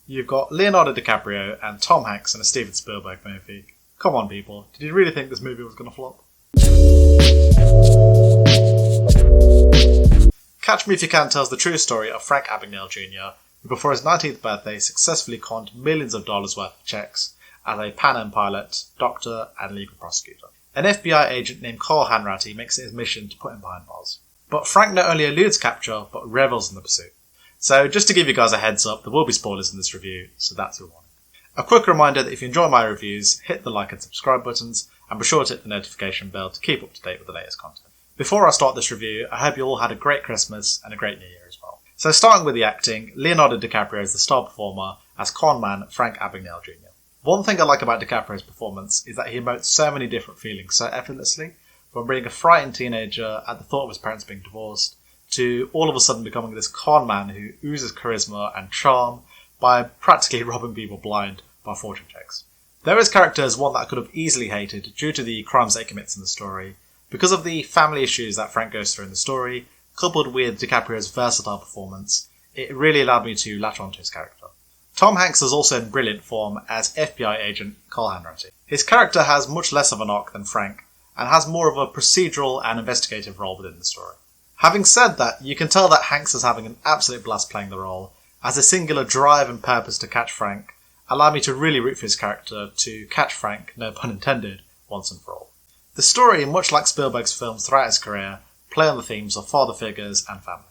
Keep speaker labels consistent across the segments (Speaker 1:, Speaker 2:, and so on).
Speaker 1: You've got Leonardo Dicaprio and Tom Hanks in a Steven Spielberg movie. Come on, people, did you really think this movie was going to flop? Catch Me If You Can tells the true story of Frank Abagnale Jr, who before his 19th birthday successfully conned millions of dollars worth of checks as a Pan Am pilot, doctor and legal prosecutor. An FBI agent named Carl Hanratty makes it his mission to put him behind bars. But Frank not only eludes capture, but revels in the pursuit. So just to give you guys a heads up, there will be spoilers in this review, so that's your warning. A quick reminder that if you enjoy my reviews, hit the like and subscribe buttons, and be sure to hit the notification bell to keep up to date with the latest content. Before I start this review, I hope you all had a great Christmas and a great New Year as well. So starting with the acting, Leonardo DiCaprio is the star performer as conman Frank Abagnale Jr. One thing I like about DiCaprio's performance is that he emotes so many different feelings so effortlessly, from being a frightened teenager at the thought of his parents being divorced, to all of a sudden becoming this con man who oozes charisma and charm by practically robbing people blind by fortune checks. Though his character is one that I could have easily hated due to the crimes that he commits in the story, because of the family issues that Frank goes through in the story, coupled with DiCaprio's versatile performance, it really allowed me to latch onto his character. Tom Hanks is also in brilliant form as FBI agent Carl Hanratty. His character has much less of an arc than Frank, and has more of a procedural and investigative role within the story. Having said that, you can tell that Hanks is having an absolute blast playing the role, as a singular drive and purpose to catch Frank allowed me to really root for his character to catch Frank, no pun intended, once and for all. The story, much like Spielberg's films throughout his career, play on the themes of father figures and family.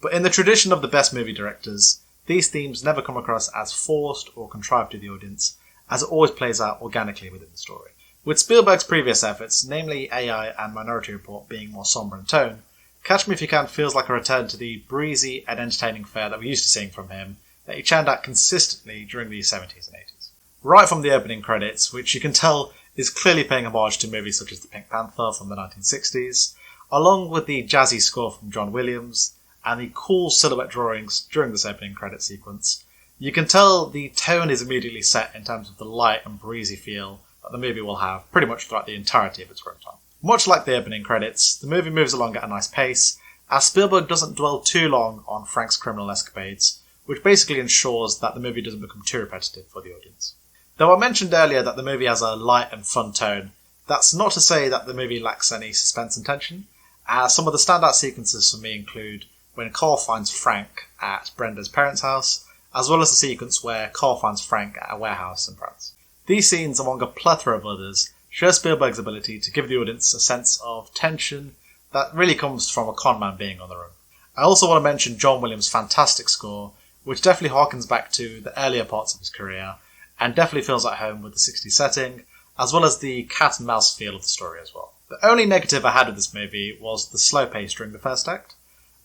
Speaker 1: But in the tradition of the best movie directors, these themes never come across as forced or contrived to the audience, as it always plays out organically within the story. With Spielberg's previous efforts, namely AI and Minority Report being more sombre in tone, Catch Me If You Can feels like a return to the breezy and entertaining fare that we're used to seeing from him, that he churned out consistently during the 70s and 80s. Right from the opening credits, which you can tell is clearly paying homage to movies such as The Pink Panther from the 1960s, along with the jazzy score from John Williams, and the cool silhouette drawings during this opening credit sequence, you can tell the tone is immediately set in terms of the light and breezy feel that the movie will have pretty much throughout the entirety of its runtime. Much like the opening credits, the movie moves along at a nice pace, as Spielberg doesn't dwell too long on Frank's criminal escapades, which basically ensures that the movie doesn't become too repetitive for the audience. Though I mentioned earlier that the movie has a light and fun tone, that's not to say that the movie lacks any suspense and tension, as some of the standout sequences for me include when Carl finds Frank at Brenda's parents' house, as well as the sequence where Carl finds Frank at a warehouse in France. These scenes, among a plethora of others, show Spielberg's ability to give the audience a sense of tension that really comes from a conman being on the run. I also want to mention John Williams' fantastic score, which definitely harkens back to the earlier parts of his career, and definitely feels at home with the 60s setting, as well as the cat and mouse feel of the story as well. The only negative I had with this movie was the slow pace during the first act.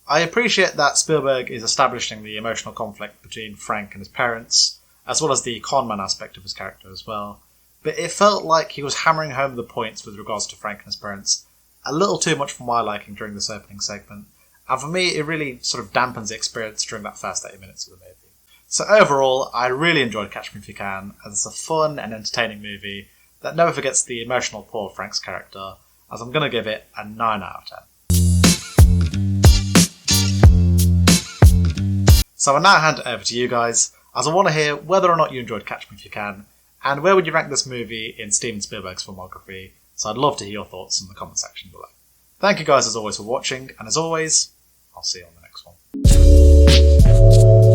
Speaker 1: I appreciate that Spielberg is establishing the emotional conflict between Frank and his parents, as well as the conman aspect of his character as well, but it felt like he was hammering home the points with regards to Frank and his parents a little too much for my liking during this opening segment, and for me it really sort of dampens the experience during that first 80 minutes of the movie. So overall, I really enjoyed Catch Me If You Can, as it's a fun and entertaining movie that never forgets the emotional pull of Frank's character, as I'm going to give it a 9 out of 10. So I now hand it over to you guys, as I want to hear whether or not you enjoyed Catch Me If You Can, and where would you rank this movie in Steven Spielberg's filmography, so I'd love to hear your thoughts in the comment section below. Thank you guys as always for watching, and as always, I'll see you on the next one.